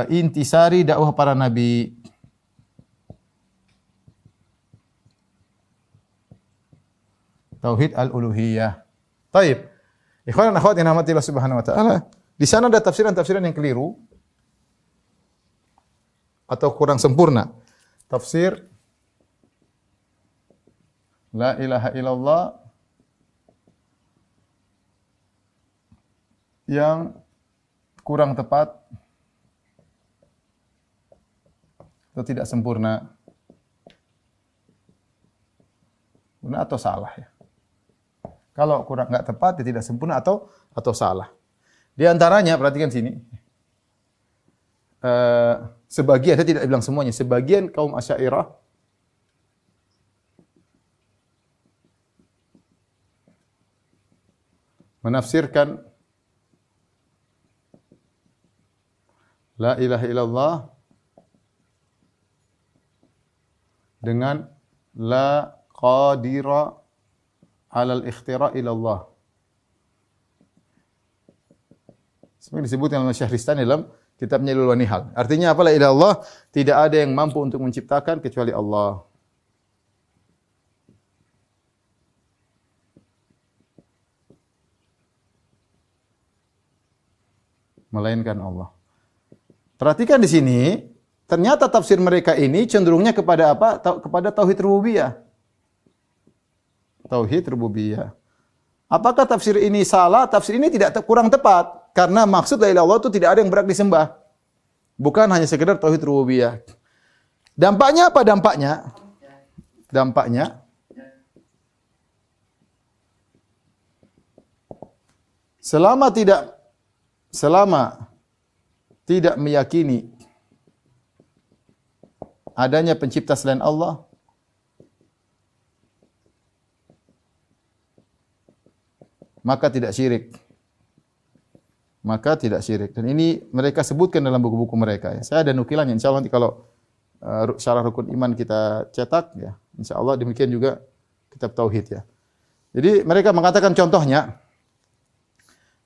intisari dakwah para nabi. Tauhid al-uluhiyah. Taib. Ikhwan dan akhwat yang dirahmati Allah Subhanahu wa taala, di sana ada tafsiran-tafsiran yang keliru atau kurang sempurna. Tafsir la ilaha illallah yang kurang tepat atau tidak sempurna. Benar atau salah ya? Kalau kurang enggak tepat, dia tidak sempurna atau salah. Di antaranya, perhatikan sini. Sebagian, saya tidak bilang semuanya, sebagian kaum Asy'ariyah menafsirkan la ilaha illallah dengan la qadira alal ikhtira ilallah. Seperti disebutkan oleh Syekh dalam kitabnya Ilal Wanihal. Artinya apa la ilaha illallah? Tidak ada yang mampu untuk menciptakan kecuali Allah. Melainkan Allah. Perhatikan di sini, ternyata tafsir mereka ini cenderungnya kepada apa? Kepada tauhid rububiyah. Tauhid rububiyah. Apakah tafsir ini salah? Tafsir ini tidak kurang tepat karena maksud la ilaha illallah itu tidak ada yang berhak disembah. Bukan hanya sekedar tauhid rububiyah. Dampaknya apa dampaknya? Dampaknya selama tidak meyakini adanya pencipta selain Allah, maka tidak syirik. Maka tidak syirik. Dan ini mereka sebutkan dalam buku-buku mereka. Ya. Saya ada nukilannya. Insya Allah nanti kalau syarah rukun iman kita cetak, ya, insya Allah demikian juga kitab tauhid. Ya. Jadi mereka mengatakan contohnya,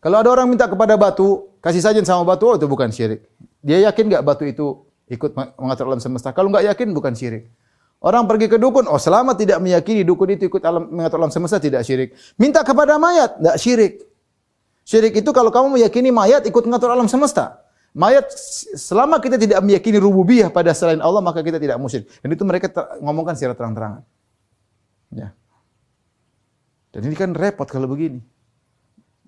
kalau ada orang minta kepada batu, kasih sajen sama batu, oh itu bukan syirik. Dia yakin enggak batu itu ikut mengatur alam semesta? Kalau enggak yakin, bukan syirik. Orang pergi ke dukun, oh selama tidak meyakini dukun itu ikut mengatur alam semesta, tidak syirik. Minta kepada mayat, enggak syirik. Syirik itu kalau kamu meyakini mayat ikut mengatur alam semesta. Mayat, selama kita tidak meyakini rububiyah pada selain Allah, maka kita tidak musyrik. Dan itu mereka ngomongkan secara terang-terangan. Ya. Dan ini kan repot kalau begini.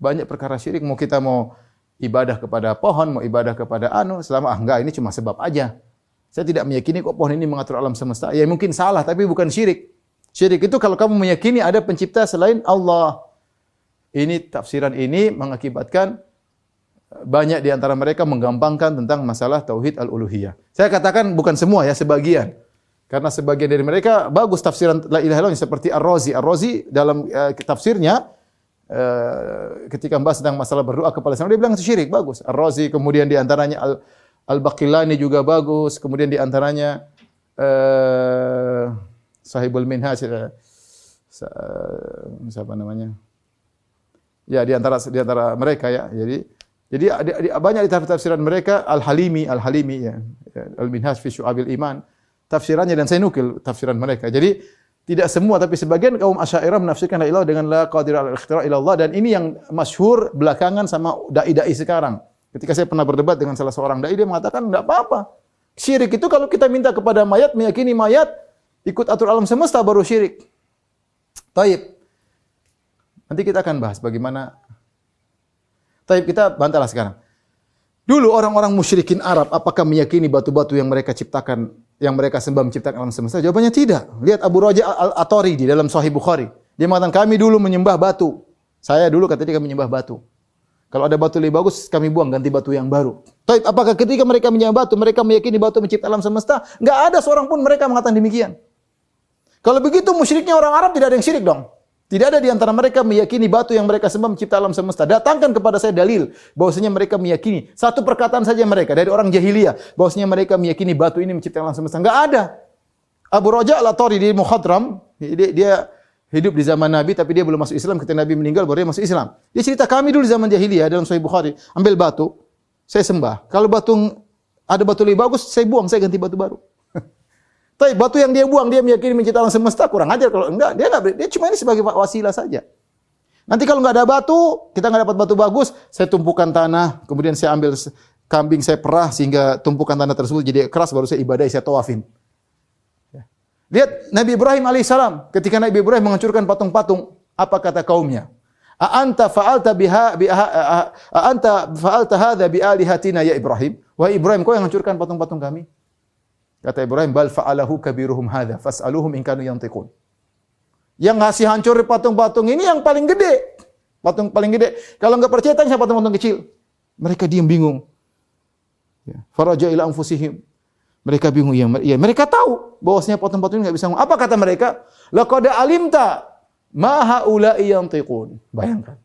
Banyak perkara syirik, mau kita mau ibadah kepada pohon, mau ibadah kepada selama enggak, ini cuma sebab aja. Saya tidak meyakini kok pohon ini mengatur alam semesta. Ya mungkin salah, tapi bukan syirik. Syirik itu kalau kamu meyakini ada pencipta selain Allah. Ini tafsiran ini mengakibatkan banyak di antara mereka menggampangkan tentang masalah tauhid al-uluhiyah. Saya katakan bukan semua ya, sebagian. Karena sebagian dari mereka bagus tafsiran la ilaha illallah seperti Ar-Razi. Ar-Razi dalam tafsirnya ketika membahas tentang masalah berdoa kepada selain dia bilang itu syirik, bagus. Ar-Razi, kemudian di antaranya Al-Baqillani juga bagus, kemudian di antaranya Sahibul Minhaj, siapa namanya? Ya di antara mereka ya. Jadi banyak di tafsiran mereka Al-Halimi ya. Al-Minhaj fi Syu'abil Iman. Tafsirannya dan saya nukil tafsiran mereka. Jadi tidak semua tapi sebagian kaum Asy'ariyah menafsirkan la ilaha dengan la qadir al-ikhtira ila Allah, dan ini yang masyhur belakangan sama dai-dai sekarang. Ketika saya pernah berdebat dengan salah seorang dai, dia mengatakan enggak apa-apa. Syirik itu kalau kita minta kepada mayat, meyakini mayat ikut atur alam semesta baru syirik. Taib. Nanti kita akan bahas bagaimana. Taib, kita bantahlah sekarang. Dulu orang-orang musyrikin Arab apakah meyakini batu-batu yang mereka ciptakan, yang mereka sembah menciptakan alam semesta? Jawabannya tidak. Lihat Abu Raja Al-Atari di dalam Sahih Bukhari. Dia mengatakan kami dulu menyembah batu. Saya dulu kata dia kami menyembah batu. Kalau ada batu lebih bagus kami buang ganti batu yang baru. Taib, apakah ketika mereka menyembah batu mereka meyakini batu menciptakan alam semesta? Enggak ada seorang pun mereka mengatakan demikian. Kalau begitu musyriknya orang Arab tidak ada yang syirik dong. Tidak ada di antara mereka meyakini batu yang mereka sembah mencipta alam semesta. Datangkan kepada saya dalil bahwasanya mereka meyakini. Satu perkataan saja mereka dari orang jahiliyah bahwasanya mereka meyakini batu ini mencipta alam semesta. Enggak ada. Abu Raja Al-Atari di Mukhadram, dia hidup di zaman Nabi tapi dia belum masuk Islam. Ketika Nabi meninggal baru dia masuk Islam. Dia cerita kami dulu di zaman jahiliyah dalam Sahih Bukhari, ambil batu, saya sembah. Kalau ada batu lebih bagus, saya buang, saya ganti batu baru. Tapi batu yang dia buang, dia meyakini mencipta alam semesta, kurang ajar. Kalau enggak, dia cuma ini sebagai wasilah saja. Nanti kalau enggak ada batu, kita enggak dapat batu bagus, saya tumpukan tanah, kemudian saya ambil kambing, saya perah sehingga tumpukan tanah tersebut jadi keras, baru saya ibadahi, saya tawafin. Lihat Nabi Ibrahim alaihissalam, ketika Nabi Ibrahim menghancurkan patung-patung, apa kata kaumnya? A'anta fa'alta hadza bi alihatina ya Ibrahim? Wahai Ibrahim, kau yang hancurkan patung-patung kami? Kata Ibrahim, bal fa'alahu kabiruhum hadza fas'aluhum in kanu yantiqun. Yang ngasih hancur patung-patung ini yang paling gede. Patung paling gede. Kalau enggak percaya tanya patung-patung kecil. Mereka diam bingung. Ya. Faraja ila anfusihim. Mereka bingung. Ya, mereka tahu bahwasanya patung-patung ini enggak bisa ngomong. Apa kata mereka? Laqad alimta ma haula'i yantiqun. Bayangkan.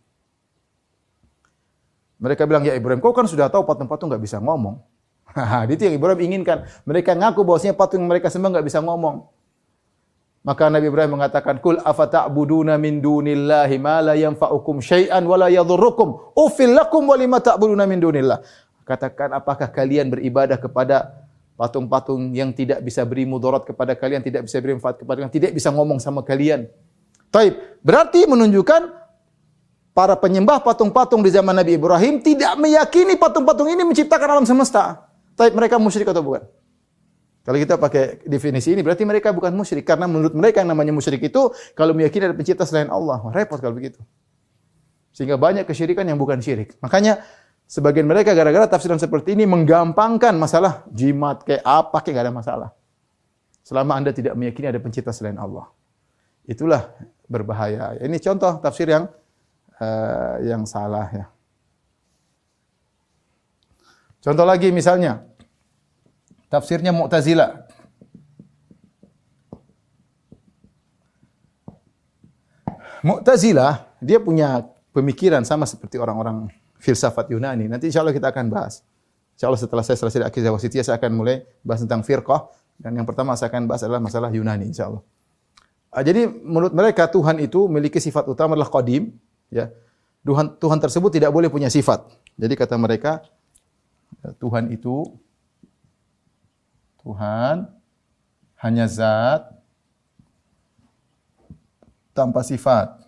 Mereka bilang, ya Ibrahim, kau kan sudah tahu patung-patung enggak bisa ngomong. Itu yang Ibrahim inginkan. Mereka ngaku bahwasanya patung yang mereka sembah enggak bisa ngomong. Maka Nabi Ibrahim mengatakan, "Qul afata'buduna min dunillahi ma la yanfa'ukum syai'an wa la yadhurrukum. Uffil lakum wa lima ta'buduna min dunillah." Katakan, apakah kalian beribadah kepada patung-patung yang tidak bisa beri mudarat kepada kalian, tidak bisa beri manfaat kepada kalian, tidak bisa ngomong sama kalian? Taib. Berarti menunjukkan para penyembah patung-patung di zaman Nabi Ibrahim tidak meyakini patung-patung ini menciptakan alam semesta. Tapi mereka musyrik atau bukan? Kalau kita pakai definisi ini berarti mereka bukan musyrik karena menurut mereka yang namanya musyrik itu kalau meyakini ada pencipta selain Allah. Repot kalau begitu. Sehingga banyak kesyirikan yang bukan syirik. Makanya sebagian mereka gara-gara tafsiran seperti ini menggampangkan masalah jimat kayak apa kayak enggak ada masalah. Selama Anda tidak meyakini ada pencipta selain Allah. Itulah berbahaya. Ini contoh tafsir yang salah ya. Contoh lagi misalnya tafsirnya Mu'tazilah. Mu'tazilah dia punya pemikiran sama seperti orang-orang filsafat Yunani. Nanti insyaallah kita akan bahas. Insyaallah setelah saya selesai akidah wasithiyah saya akan mulai bahas tentang firqah dan yang pertama saya akan bahas adalah masalah Yunani insyaallah. Jadi menurut mereka Tuhan itu memiliki sifat utama adalah qadim ya. Tuhan tersebut tidak boleh punya sifat. Jadi kata mereka Tuhan hanya zat tanpa sifat.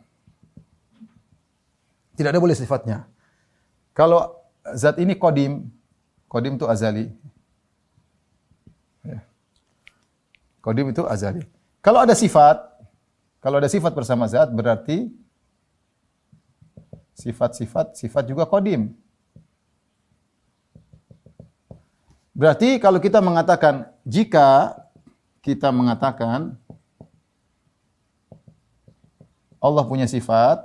Tidak ada boleh sifatnya. Kalau zat ini qadim itu azali. Ya. Qadim itu azali. Kalau ada sifat bersama zat berarti sifat juga qadim. Berarti kalau kita mengatakan, jika kita mengatakan Allah punya sifat,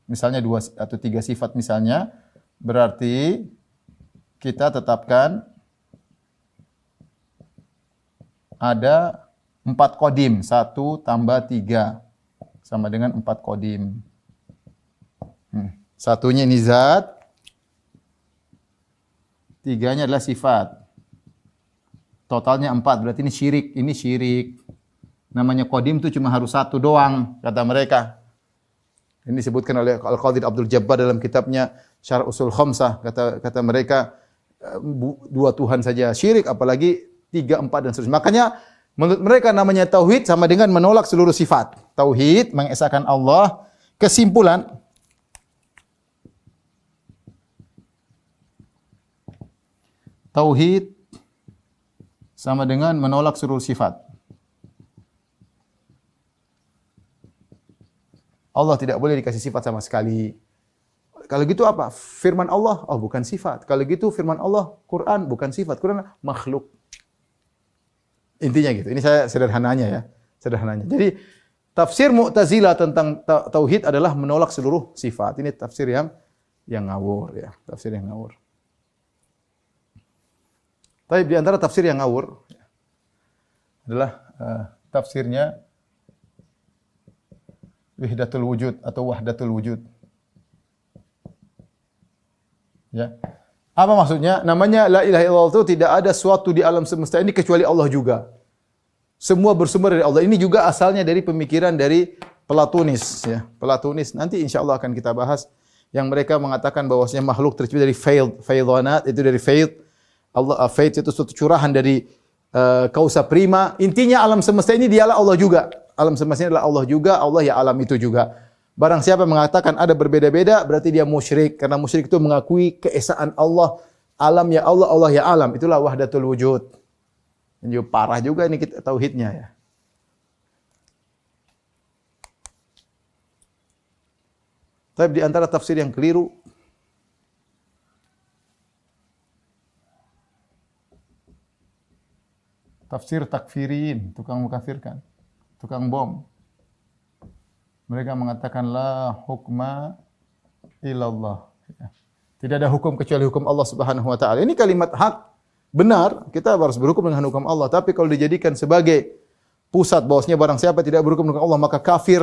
misalnya 2 atau 3 sifat misalnya, berarti kita tetapkan ada 4 qadim, 1 tambah 3 sama dengan 4 qadim. Satunya ini zat, 3-nya adalah sifat. Totalnya 4, berarti ini syirik. Namanya qadim itu cuma harus 1 doang, kata mereka. Ini disebutkan oleh Al-Qadhi Abdul Jabbar dalam kitabnya Syarh Usul Khamsah. Kata mereka 2 Tuhan saja syirik, apalagi 3, 4 dan seterusnya. Makanya menurut mereka namanya tauhid sama dengan menolak seluruh sifat. Tauhid mengesahkan Allah. Kesimpulan tauhid sama dengan menolak seluruh sifat. Allah tidak boleh dikasih sifat sama sekali. Kalau gitu apa? Firman Allah, oh bukan sifat. Kalau gitu firman Allah, Quran bukan sifat. Quran makhluk. Intinya gitu. Ini saya sederhananya ya. Sederhananya. Jadi tafsir Mu'tazilah tentang tauhid adalah menolak seluruh sifat. Ini tafsir yang ngawur ya. Tafsir yang ngawur. Tapi di antara tafsir yang ngawur adalah tafsirnya wahdatul wujud atau wahdatul wujud. Ya. Apa maksudnya? Namanya la ilaha illallah itu tidak ada suatu di alam semesta ini kecuali Allah juga. Semua bersumber dari Allah. Ini juga asalnya dari pemikiran dari Platonis ya. Platonis nanti insyaallah akan kita bahas yang mereka mengatakan bahwasanya makhluk tercipta dari faidanat, itu dari faid. Allah faid itu suatu curahan dari kausa prima. Intinya alam semesta ini dialah Allah juga. Alam semesta ini adalah Allah juga, Allah ya alam itu juga. Barang siapa mengatakan ada berbeda-beda, berarti dia musyrik. Karena musyrik itu mengakui keesaan Allah. Alam ya Allah, Allah ya alam. Itulah wahdatul wujud. Dan juga parah juga ini kita tauhidnya ya. Tapi di antara tafsir yang keliru, tafsir takfirin, tukang mukafirkan, tukang bom. Mereka mengatakan la hukma illallah. Tidak ada hukum kecuali hukum Allah Subhanahu wa taala. Ini kalimat hak, benar, kita harus berhukum dengan hukum Allah. Tapi kalau dijadikan sebagai pusat bahwasanya barang siapa tidak berhukum dengan Allah maka kafir,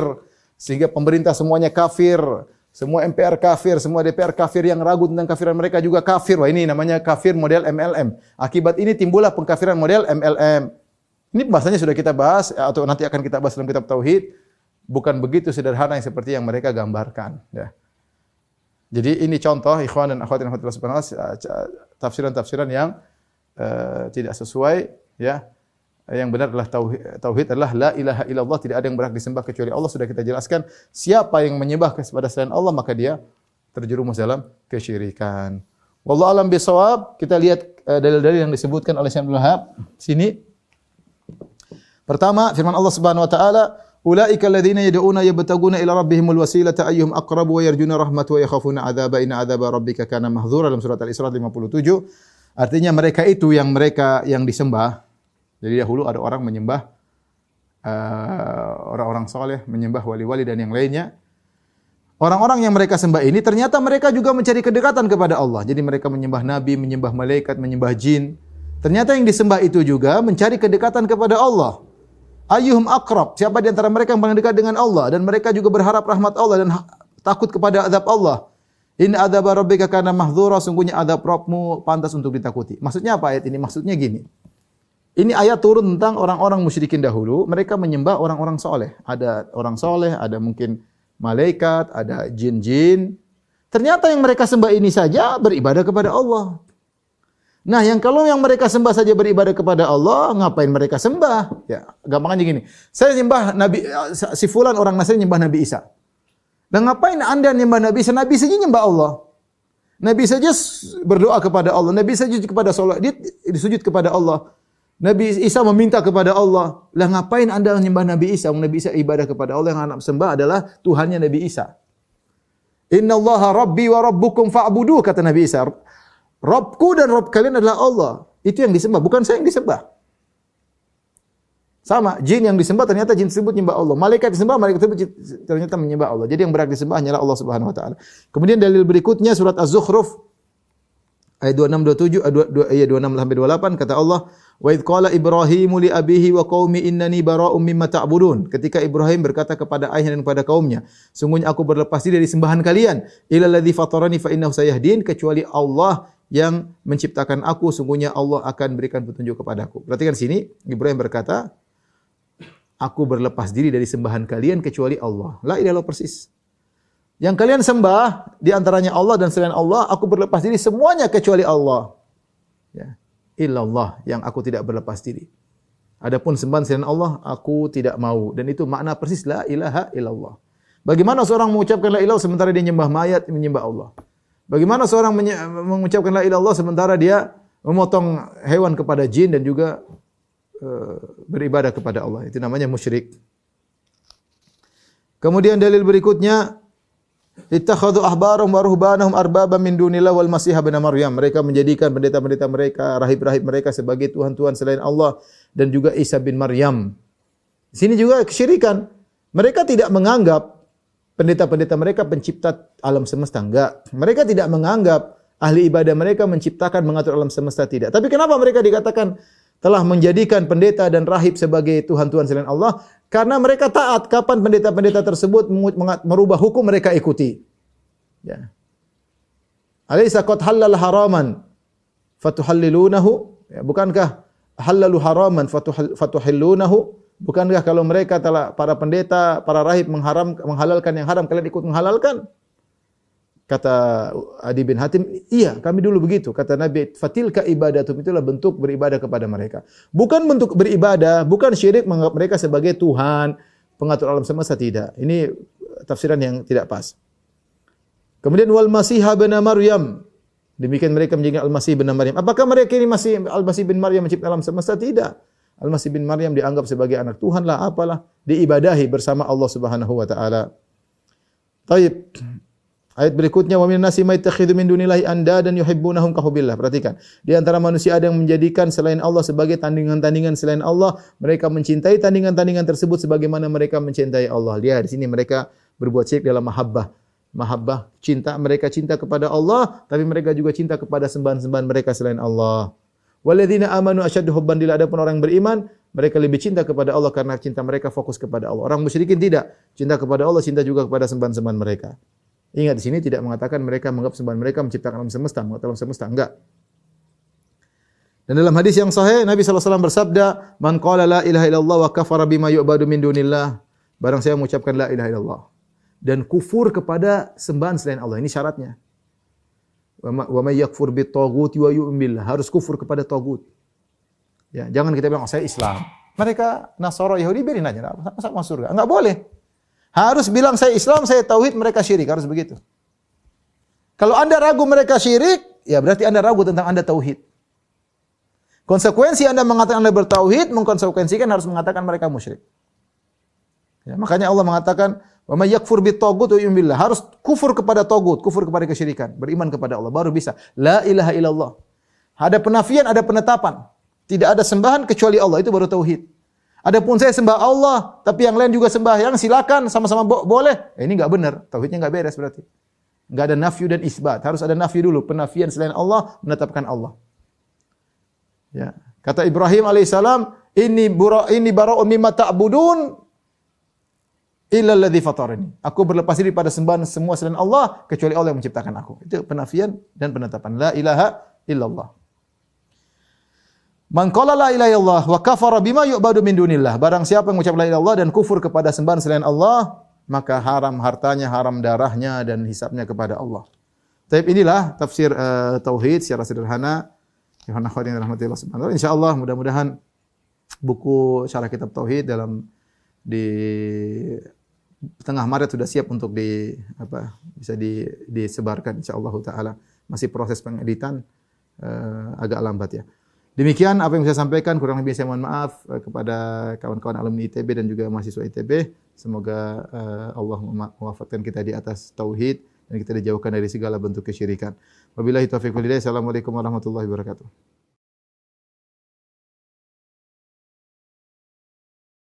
sehingga pemerintah semuanya kafir, semua MPR kafir, semua DPR kafir, yang ragu tentang kafiran mereka juga kafir. Wah, ini namanya kafir model MLM. Akibat ini timbullah pengkafiran model MLM. Ini bahasanya sudah kita bahas atau nanti akan kita bahas dalam kitab tauhid. Bukan begitu sederhana yang seperti yang mereka gambarkan ya. Jadi ini contoh ikhwan dan akhwat subhanallah, tafsiran-tafsiran yang tidak sesuai ya. Yang benar adalah tauhid adalah la ilaha illallah, tidak ada yang berhak disembah kecuali Allah. Sudah kita jelaskan, siapa yang menyembah kepada selain Allah maka dia terjerumus dalam kesyirikan. Wallahu alam bisawab. Kita lihat dalil-dalil yang disebutkan oleh Syekh Abdul Wahab sini. Pertama, firman Allah Subhanahu wa taala, ulaika alladziina yad'uuna yabtaguna ila rabbihimul wasilata ayyuhum aqrabu wa yarjuna rahmatahu wa yakhafuna 'adzaba inna 'adzaba rabbika kana mahdzura, dalam surat Al-Isra 57. Artinya mereka itu yang disembah. Jadi dahulu ada orang menyembah orang-orang saleh, menyembah wali-wali dan yang lainnya. Orang-orang yang mereka sembah ini ternyata mereka juga mencari kedekatan kepada Allah. Jadi mereka menyembah nabi, menyembah malaikat, menyembah jin. Ternyata yang disembah itu juga mencari kedekatan kepada Allah. Ayyuhum aqrab, siapa di antara mereka yang paling dekat dengan Allah, dan mereka juga berharap rahmat Allah dan takut kepada azab Allah. In adzaba rabbika kana mahdzura, sungguhnya azab Rabbmu pantas untuk ditakuti. Maksudnya apa ayat ini? Maksudnya gini. Ini ayat turun tentang orang-orang musyrikin dahulu, mereka menyembah orang-orang soleh. Ada orang soleh, ada mungkin malaikat, ada jin-jin. Ternyata yang mereka sembah ini saja beribadah kepada Allah. Nah, kalau yang mereka sembah saja beribadah kepada Allah, ngapain mereka sembah? Ya, gampangnya gini. Saya nyembah Nabi, si fulan orang Nasrani nyembah Nabi Isa. Dan ngapain Anda nyembah Nabi Isa? Nabi saja nyembah Allah. Nabi saja berdoa kepada Allah. Nabi saja kepada salat, dia disujud kepada Allah. Nabi Isa meminta kepada Allah. Lah ngapain Anda nyembah Nabi Isa? Nabi Isa ibadah kepada Allah, yang anak sembah adalah Tuhannya Nabi Isa. Innallaha rabbi wa rabbukum fa'buduh, kata Nabi Isa. Rabbku dan Rabb kalian adalah Allah. Itu yang disembah, bukan saya yang disembah. Sama, jin yang disembah ternyata jin tersebut menyembah Allah. Malaikat disembah, malaikat tersebut ternyata menyembah Allah. Jadi yang berhak disembah hanyalah Allah Subhanahu wa taala. Kemudian dalil berikutnya surat Az-Zukhruf ayat 26 27 26 sampai 28, kata Allah, wa idz qala Ibrahimu li abihi wa qaumi innani bara'um mimma ta'budun. Ketika Ibrahim berkata kepada ayahnya dan kepada kaumnya, sungguhnya aku berlepas diri dari sembahan kalian, illa alladzi fatarani fa innahu sayahdin, kecuali Allah yang menciptakan aku, sungguhnya Allah akan berikan petunjuk kepadaku. Perhatikan sini, Ibrahim berkata, aku berlepas diri dari sembahan kalian kecuali Allah. La ilaha illallah persis. Yang kalian sembah di antaranya Allah dan selain Allah, aku berlepas diri semuanya kecuali Allah. Ya. Illallah, yang aku tidak berlepas diri. Adapun sembahan selain Allah, aku tidak mau. Dan itu makna persis la ilaha illallah. Bagaimana seorang mengucapkan la ilaha sementara dia menyembah mayat, menyembah Allah? Bagaimana seorang mengucapkan la ilaha illallah sementara dia memotong hewan kepada jin dan juga beribadah kepada Allah. Itu namanya musyrik. Kemudian dalil berikutnya, ittakhadhu ahbarahum wa ruhbanahum arbaban min dunillah wal masih ibn Maryam. Mereka menjadikan pendeta-pendeta mereka, rahib-rahib mereka sebagai tuhan-tuhan selain Allah dan juga Isa bin Maryam. Di sini juga kesyirikan. Mereka tidak menganggap pendeta-pendeta mereka pencipta alam semesta, enggak. Mereka tidak menganggap ahli ibadah mereka menciptakan, mengatur alam semesta, tidak. Tapi kenapa mereka dikatakan telah menjadikan pendeta dan rahib sebagai tuhan-tuhan selain Allah? Karena mereka taat kapan pendeta-pendeta tersebut merubah hukum, mereka ikuti. Ya. Alaysa qad halal haraman fatuhallilunahu? Ya, bukankah halalu haraman fatuhillunahu? Bukankah kalau mereka telah, para pendeta, para rahib menghalalkan yang haram, kalian ikut menghalalkan? Kata Adi bin Hatim, iya kami dulu begitu. Kata Nabi, fatilka ibadatum, itulah bentuk beribadah kepada mereka. Bukan bentuk beribadah, bukan syirik menganggap mereka sebagai Tuhan, pengatur alam semesta, tidak. Ini tafsiran yang tidak pas. Kemudian wal Masih bin Maryam. Demikian mereka menjadikan Al-Masih bin Maryam. Apakah mereka ini masih Al-Masih bin Maryam mencipta alam semesta? Tidak. Al-Masih bin Maryam dianggap sebagai anak Tuhan lah, apalah, diibadahi bersama Allah Subhanahu wa taala. Baik. Ayat berikutnya, wa minan nasi may yattakhidhu min dunillahi andadan yuhibbunahum ka hubbillah. Perhatikan, di antara manusia ada yang menjadikan selain Allah sebagai tandingan-tandingan selain Allah, mereka mencintai tandingan-tandingan tersebut sebagaimana mereka mencintai Allah. Lihat di sini mereka berbuat syirik dalam mahabbah. Mahabbah, cinta, mereka cinta kepada Allah, tapi mereka juga cinta kepada sembahan-sembahan mereka selain Allah. Walladzina amanu asyaddu hubban lillah. Adapun orang yang beriman, mereka lebih cinta kepada Allah karena cinta mereka fokus kepada Allah. Orang musyrikin tidak, cinta kepada Allah, cinta juga kepada sembahan-sembahan mereka. Ingat di sini tidak mengatakan mereka menganggap sembahan mereka menciptakan alam semesta, mengatur alam semesta, enggak. Dan dalam hadis yang sahih Nabi sallallahu alaihi wasallam bersabda, "Man qala la ilaha illallah wa kafara bima yu'badu min dunillah." Barang siapa mengucapkan la ilaha illallah dan kufur kepada sembahan selain Allah, ini syaratnya. Wa may yakfur bit taghuti wa yu'min billah, harus kufur kepada tagut. Ya, jangan kita bilang, "Oh, saya Islam." Mereka Nasara, Yahudi, biarin aja, masa masuk surga. Enggak boleh. Harus bilang saya Islam, saya tauhid, mereka syirik, harus begitu. Kalau Anda ragu mereka syirik, ya berarti Anda ragu tentang Anda tauhid. Konsekuensi Anda mengatakan Anda bertauhid, mengkonsekuensikan harus mengatakan mereka musyrik. Ya, makanya Allah mengatakan, "Wa may yakfur bit tagut wa yu'min billah." Harus kufur kepada tagut, kufur kepada kesyirikan, beriman kepada Allah, baru bisa la ilaha illallah. Ada penafian, ada penetapan. Tidak ada sembahan kecuali Allah, itu baru tauhid. Adapun saya sembah Allah, tapi yang lain juga sembahyang, silakan sama-sama boleh. Ini enggak benar, tauhidnya enggak beres berarti. Enggak ada nafyu dan isbat, harus ada nafyu dulu, penafian selain Allah, menetapkan Allah. Ya, kata Ibrahim alaihissalam, "Inni bara'un mimma ta'budun illa alladzi fatarani." Aku berlepas diri pada sembahan semua selain Allah kecuali Allah yang menciptakan aku. Itu penafian dan penetapan la ilaha illallah. Man qala la ilaha illallah wa kafara bima yu'badu min dunillah. Barang siapa yang mengucap la ilaha illallah dan kufur kepada sembahan selain Allah, maka haram hartanya, haram darahnya dan hisabnya kepada Allah. Tapi inilah tafsir tauhid secara sederhana. Yang rahmatillah subhanahu wa ta'ala. Insyaallah mudah-mudahan buku syarah kitab tauhid di tengah Maret sudah siap untuk bisa disebarkan insyaallah taala. Masih proses pengeditan, agak lambat ya. Demikian apa yang saya sampaikan, kurang lebih saya mohon maaf kepada kawan-kawan alumni ITB dan juga mahasiswa ITB. Semoga Allah mewafatkan kita di atas tauhid dan kita dijauhkan dari segala bentuk kesyirikan. Wabillahi taufiq wal hidayah. Assalamualaikum warahmatullahi wabarakatuh.